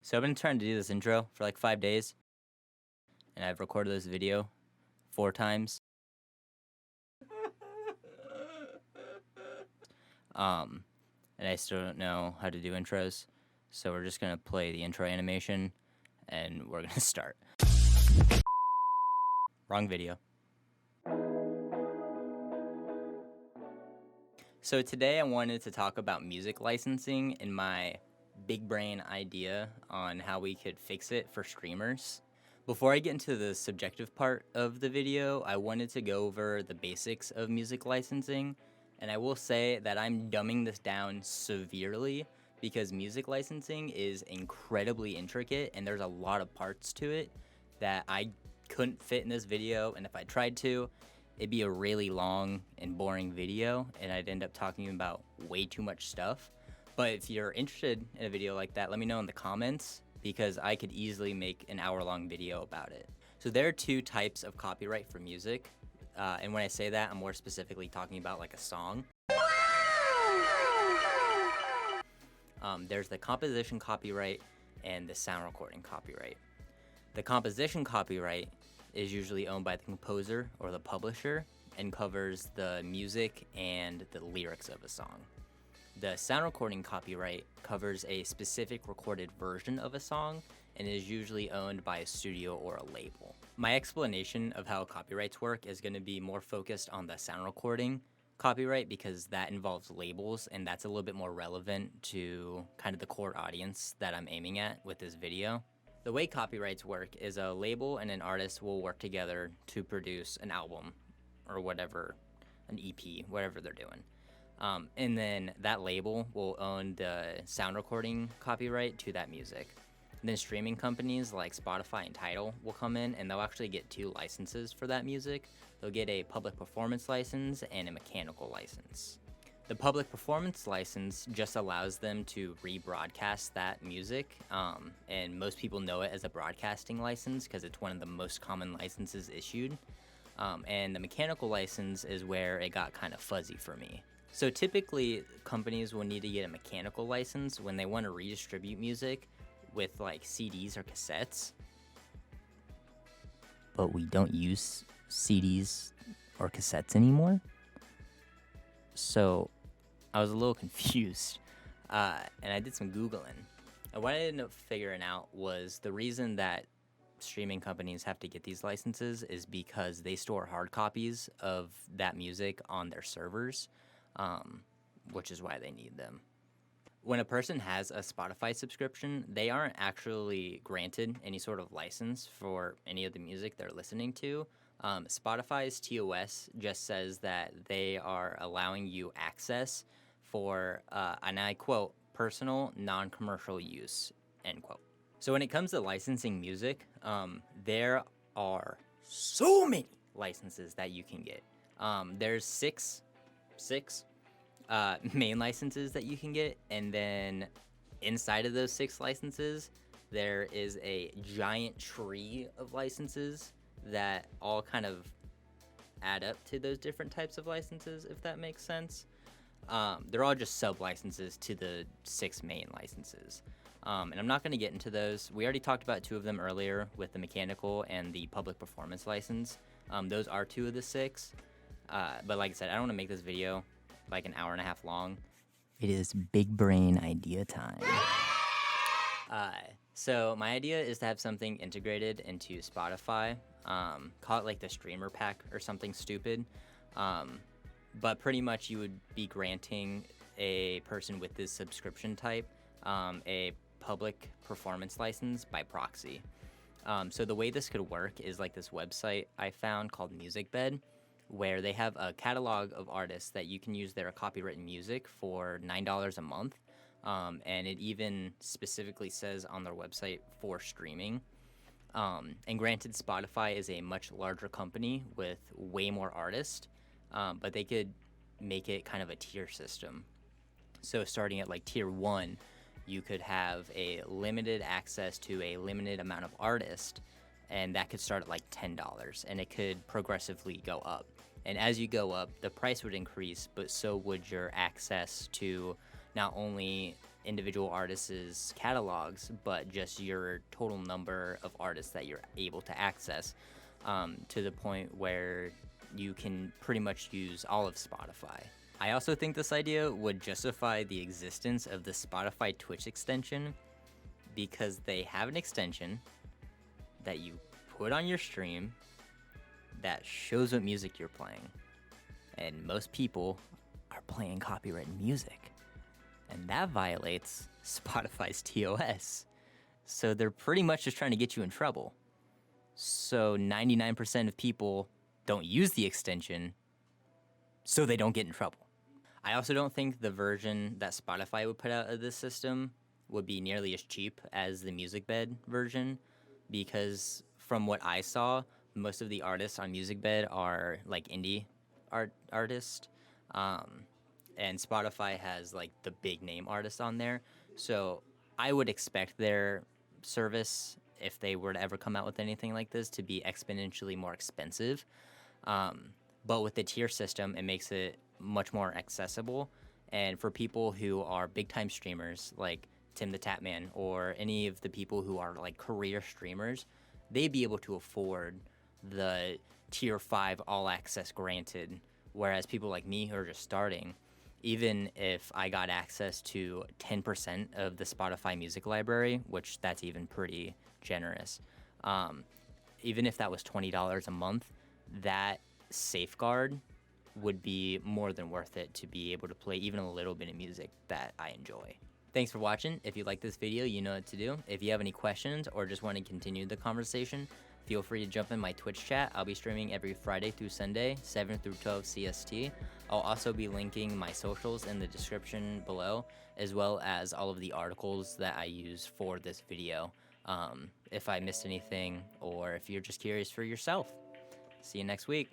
So I've been trying to do this intro for like 5 days, and I've recorded this video 4 times. Um, and I still don't know how to do intros, so we're just gonna play the intro animation, and we're gonna start. Wrong video. So today I wanted to talk about music licensing and my big brain idea on how we could fix it for streamers. Before I get into the subjective part of the video, I wanted to go over the basics of music licensing, and I will say that I'm dumbing this down severely because music licensing is incredibly intricate and there's a lot of parts to it that I couldn't fit in this video, and if I tried to, it'd be a really long and boring video and I'd end up talking about way too much stuff. But if you're interested in a video like that, let me know in the comments because I could easily make an hour-long video about it. So there are two types of copyright for music. And when I say that, I'm more specifically talking about like a song. There's the composition copyright and the sound recording copyright. The composition copyright is usually owned by the composer or the publisher and covers the music and the lyrics of a song. The sound recording copyright covers a specific recorded version of a song and is usually owned by a studio or a label. My explanation of how copyrights work is going to be more focused on the sound recording copyright because that involves labels and that's a little bit more relevant to kind of the core audience that I'm aiming at with this video. The way copyrights work is a label and an artist will work together to produce an album or whatever, an EP, whatever they're doing. And then that label will own the sound recording copyright to that music. And then streaming companies like Spotify and Tidal will come in and they'll actually get 2 licenses for that music. They'll get a public performance license and a mechanical license. The public performance license just allows them to rebroadcast that music, and most people know it as a broadcasting license because it's one of the most common licenses issued. And the mechanical license is where it got kind of fuzzy for me. So typically, companies will need to get a mechanical license when they want to redistribute music with like CDs or cassettes. But we don't use CDs or cassettes anymore. So I was a little confused, and I did some Googling. And what I ended up figuring out was the reason that streaming companies have to get these licenses is because they store hard copies of that music on their servers, which is why they need them. When a person has a Spotify subscription, they aren't actually granted any sort of license for any of the music they're listening to. Spotify's TOS just says that they are allowing you access for, and I quote, personal, non-commercial use, end quote. So when it comes to licensing music, there are so many licenses that you can get. There's six main licenses that you can get, and then inside of those 6 licenses, there is a giant tree of licenses that all kind of add up to those different types of licenses, if that makes sense. They're all just sub-licenses to the 6 main licenses. And I'm not going to get into those. We already talked about 2 of them earlier with the mechanical and the public performance license. Those are 2 of the 6. But like I said, I don't want to make this video like an hour and a half long. It is big brain idea time. So my idea is to have something integrated into Spotify. Call it like the streamer pack or something stupid. But pretty much you would be granting a person with this subscription type a public performance license by proxy. So the way this could work is like this website I found called MusicBed, where they have a catalog of artists that you can use their copywritten music for $9 a month. And it even specifically says on their website for streaming. And granted, Spotify is a much larger company with way more artists, but they could make it kind of a tier system. So starting at like tier 1, you could have a limited access to a limited amount of artists, and that could start at like $10, and it could progressively go up. And as you go up, the price would increase, but so would your access to not only individual artists' catalogs, but just your total number of artists that you're able to access, to the point where you can pretty much use all of Spotify. I also think this idea would justify the existence of the Spotify Twitch extension, because they have an extension that you put on your stream that shows what music you're playing. And most people are playing copyrighted music, and that violates Spotify's TOS. So they're pretty much just trying to get you in trouble. So 99% of people don't use the extension, so they don't get in trouble. I also don't think the version that Spotify would put out of this system would be nearly as cheap as the MusicBed version, because from what I saw, most of the artists on MusicBed are like indie artists, and Spotify has like the big name artists on there. So I would expect their service, if they were to ever come out with anything like this, to be exponentially more expensive. But with the tier system, it makes it much more accessible. And for people who are big time streamers like Tim the Tatman, or any of the people who are like career streamers, they'd be able to afford the tier 5 all access granted. Whereas people like me who are just starting, even if I got access to 10% of the Spotify music library, which that's even pretty generous, even if that was $20 a month, that safeguard would be more than worth it to be able to play even a little bit of music that I enjoy. Thanks for watching. If you like this video, you know what to do. If you have any questions or just want to continue the conversation, feel free to jump in my Twitch chat. I'll be streaming every Friday through Sunday, 7 through 12 CST. I'll also be linking my socials in the description below, as well as all of the articles that I use for this video, if I missed anything, or if you're just curious for yourself. See you next week.